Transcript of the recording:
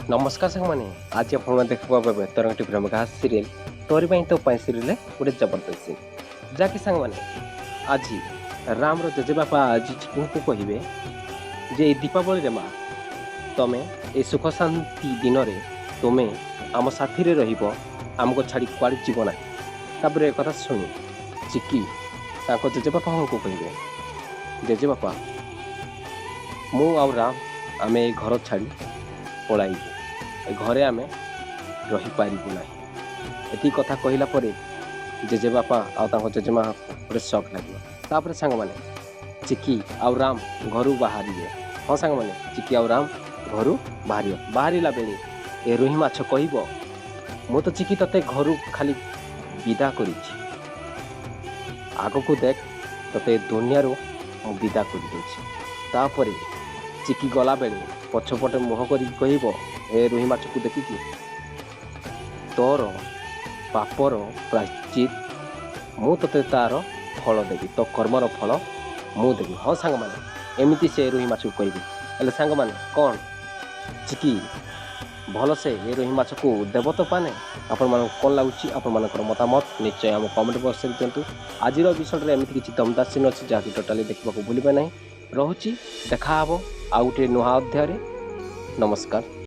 नमस्कार साथी आज आप देखा पाबे तरंग टीवी घास सीरियल तोरी तो सीरियल गोटे जबरदस्त सीन जहाँकि सांग मैंने आज राम जेजेबापा आज चिकू को कहे जे दीपावली माँ तमें ए सुख शांति दिन में तुम्हें आम साथी रमको छाड़ी कुआड़े जीवना तापर एक कथा शुणी चिकी जेजेबापा को कहे जेजेबापा मु आ राम आम ए घर छाड़ी पलाई घरे आम रहीपरू ना ये कथा कहला जेजेबापा आउ जेजेमा गोटे शक लगे तापर सांग मैंने चिकी आउ राम घर बाहर हाँ सांग मैंने चिकी आउ राम घर बाहर बेले ए रोही माछ कह मु तो चिकी ते घर खाली विदा कर आग को देख ते दुनिया विदा कर चिकी गला बेले पछपटे मुह कर कह ए रोही माछ को देखिकी तोर पापर प्रायश्चित मु ते तार फल देवी तो कर्मर फल मु देवी हाँ सांग मैंने एमती से रोही माछ को कह सांग मैंने कौन चिकी भल से ए रोही माछ को देव तो पाने आपण मान कौन लगुच आपण मतामत निश्चय आम कमेंट बॉक्स में दिंतु आज विषय एमती किसी दमदार सीन अच्छी जहाँकि टोटाली देखा भूलें ना रोचे देखा आउ गोटे नुआ अध्याय। नमस्कार।